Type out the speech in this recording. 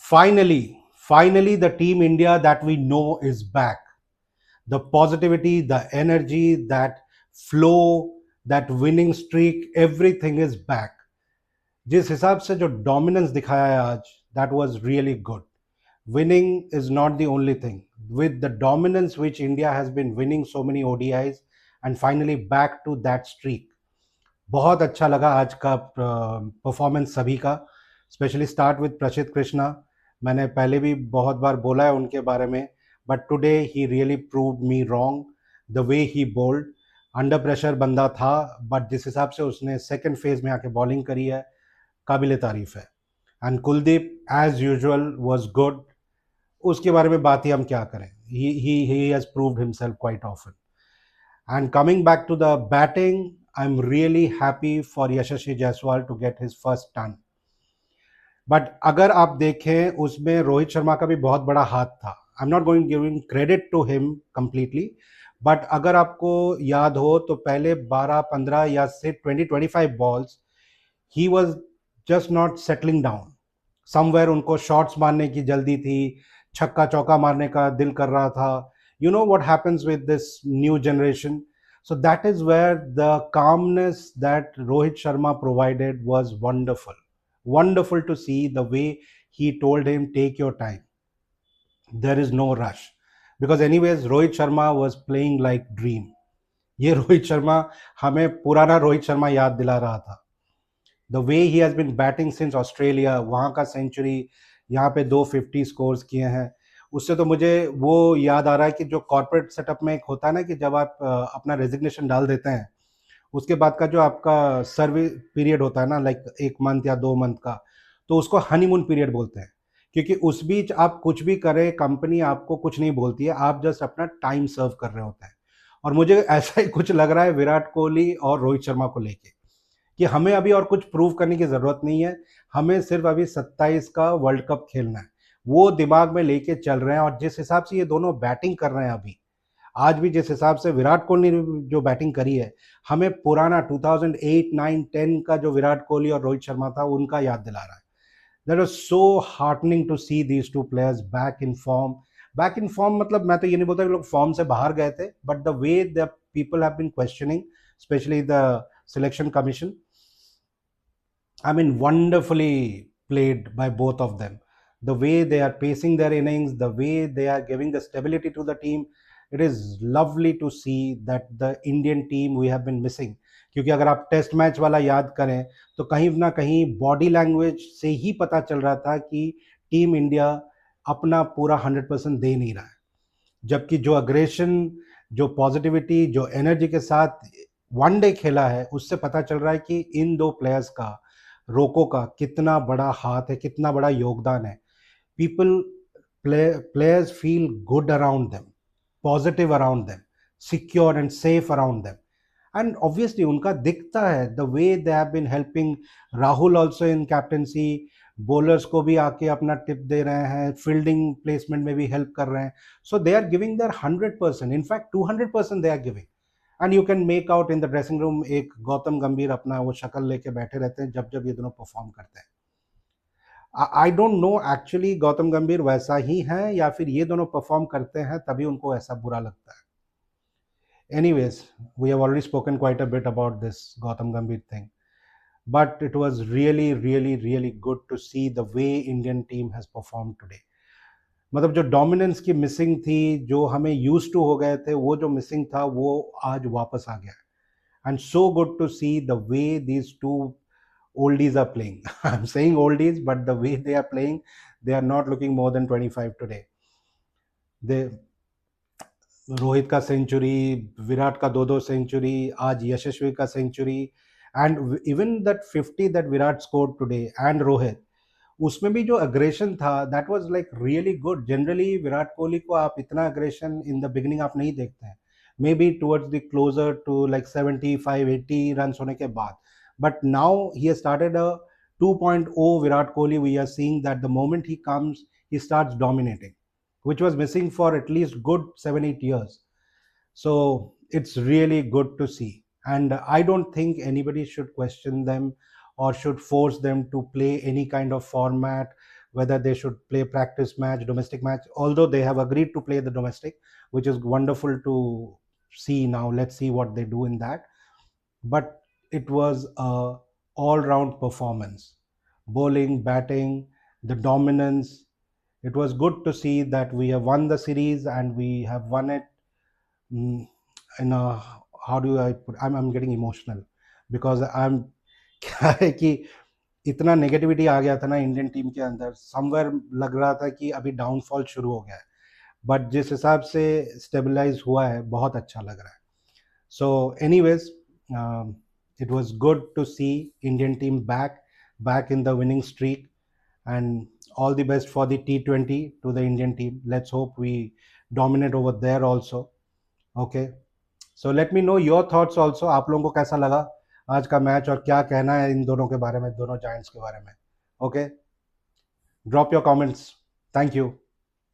Finally, the Team India that we know is back. The positivity, the energy, that flow, that winning streak, everything is back. जिस हिसाब से जो dominance दिखाया है आज, that was really good. Winning is not the only thing. With the dominance which India has been winning so many ODIs and finally back to that streak, बहुत अच्छा लगा आज का परफॉर्मेंस सभी का. स्पेशली स्टार्ट विद प्रसिद्ध कृष्णा. मैंने पहले भी बहुत बार बोला है उनके बारे में, but today he really proved me wrong. The way he bowled, under pressure बंदा था, बट जिस हिसाब से उसने सेकंड फेज में आके बॉलिंग करी है, काबिल तारीफ है. And Kuldeep as usual was good. उसके बारे में बात ही हम क्या करें. He has proved himself quite often. And coming back to the batting, I'm really happy for Yashasvi Jaiswal to get his first ton. But अगर आप देखें उसमें रोहित शर्मा का भी बहुत बड़ा हाथ था. I'm not going giving credit to him completely, but अगर आपको याद हो तो पहले 12-15 या से 20-25 balls he was just not settling down. Somewhere उनको shots मारने की जल्दी थी, छक्का चौका मारने का दिल कर रहा था. You know what happens with this new generation. So that is where the calmness that Rohit Sharma provided was wonderful. Wonderful to see the way he told him, take your time. There is no rush. Because anyways, Rohit Sharma was playing like dream. ये रोहित शर्मा हमें पुराना रोहित शर्मा याद दिला रहा था. The way he has been batting since Australia, वहाँ का century, यहाँ पे 250 स्कोर्स किए हैं. उससे तो मुझे वो याद आ रहा है कि जो कॉर्पोरेट सेटअप में एक होता है ना कि जब आप अपना रेजिग्नेशन डाल देते हैं, उसके बाद का जो आपका सर्विस पीरियड होता है ना, लाइक 1 मंथ या 2 मंथ का, तो उसको हनीमून पीरियड बोलते हैं. क्योंकि उस बीच आप कुछ भी करें, कंपनी आपको कुछ नहीं बोलती है, आप जस्ट अपना टाइम सर्व कर रहे होते हैं. और मुझे ऐसा ही कुछ लग रहा है विराट कोहली और रोहित शर्मा को लेके, कि हमें अभी और कुछ प्रूव करने की ज़रूरत नहीं है. हमें सिर्फ अभी 27 का वर्ल्ड कप खेलना है, वो दिमाग में लेके चल रहे हैं. और जिस हिसाब से ये दोनों बैटिंग कर रहे हैं अभी, आज भी जिस हिसाब से विराट कोहली ने जो बैटिंग करी है, हमें पुराना 2008, 9, 10 का जो विराट कोहली और रोहित शर्मा था उनका याद दिला रहा है. That was so heartening to see these two players back in form. Back in form मतलब मैं तो ये नहीं बोलता कि लोग फॉर्म से बाहर गए थे, but the way the people have been questioning, specially the selection commission, I mean, wonderfully played by both of them. The way they are pacing their innings, the way they are giving the stability to the team, it is lovely to see that the Indian team we have been missing. क्योंकि अगर आप test match वाला याद करें तो कहीं ना कहीं बॉडी लैंग्वेज से ही पता चल रहा था कि टीम इंडिया अपना पूरा 100% दे नहीं रहा है. जबकि जो अग्रेशन, जो पॉजिटिविटी, जो एनर्जी के साथ वनडे खेला है, उससे पता चल रहा है कि इन दो प्लेयर्स का, रोको का कितना बड़ा हाथ है, कितना बड़ा योगदान है. People, players feel good around them, positive around them, secure and safe around them. And obviously उनका दिखता है the way they have been helping Rahul also in captaincy. Bowlers को भी आके अपना टिप दे रहे हैं, फील्डिंग प्लेसमेंट में भी हेल्प कर रहे हैं. So they are giving their 100%, in fact 200% they are giving. And you can make out in the dressing room, एक गौतम गंभीर अपना वो शक्ल लेके बैठे रहते हैं जब जब ये दोनों परफॉर्म करते हैं. I don't know actually Gautam गंभीर वैसा ही है या फिर ये दोनों परफॉर्म करते हैं तभी उनको ऐसा बुरा लगता है. Anyways, we have already spoken quite a bit about this Gautam Gambhir thing, but it was really, really, really good to see the way Indian team has performed today. मतलब जो डोमिनेंस की मिसिंग थी, जो हमें use to हो गए थे, वो जो मिसिंग था वो आज वापस आ गया. And so good to see the way these two oldies are playing. I'm saying oldies, but the way they are playing, they are not looking more than 25 today. They, Rohit का सेंचुरी, विराट का 2-2 century, आज यशस्वी का century, and even that 50 that Virat scored today and Rohit, उसमें भी जो aggression था that was like really good. Generally Virat Kohli को आप इतना अग्रेशन इन द बिगिनिंग आप नहीं देखते हैं, maybe towards the closure to like 75-80 run होने के बाद. But now he has started a 2.0 Virat Kohli. We are seeing that the moment he comes he starts dominating, which was missing for at least good 7-8 years. So it's really good to see. And I don't think anybody should question them or should force them to play any kind of format. whether they should play practice match, domestic match, although they have agreed to play the domestic, which is wonderful to see. Now let's see what they do in that. But it was a all round performance, bowling, batting, the dominance. It was good to see that we have won the series, and we have won it mm, in a, how do I put, I'm getting emotional because I'm क्या है कि इतना negativity आ गया था ना Indian team के अंदर, somewhere लग रहा था कि अभी डाउनफॉल शुरू हो गया है, बट जिस हिसाब से स्टेबलाइज हुआ है बहुत अच्छा लग रहा है. So anyways, it was good to see Indian team back in the winning streak, and all the best for the T20 to the Indian team. Let's hope we dominate over there also. Okay, so let me know your thoughts also. आप लोगों को कैसा लगा आज का match और क्या कहना है इन दोनों के बारे में, दोनों जायंट्स के बारे में. Okay, drop your comments. Thank you.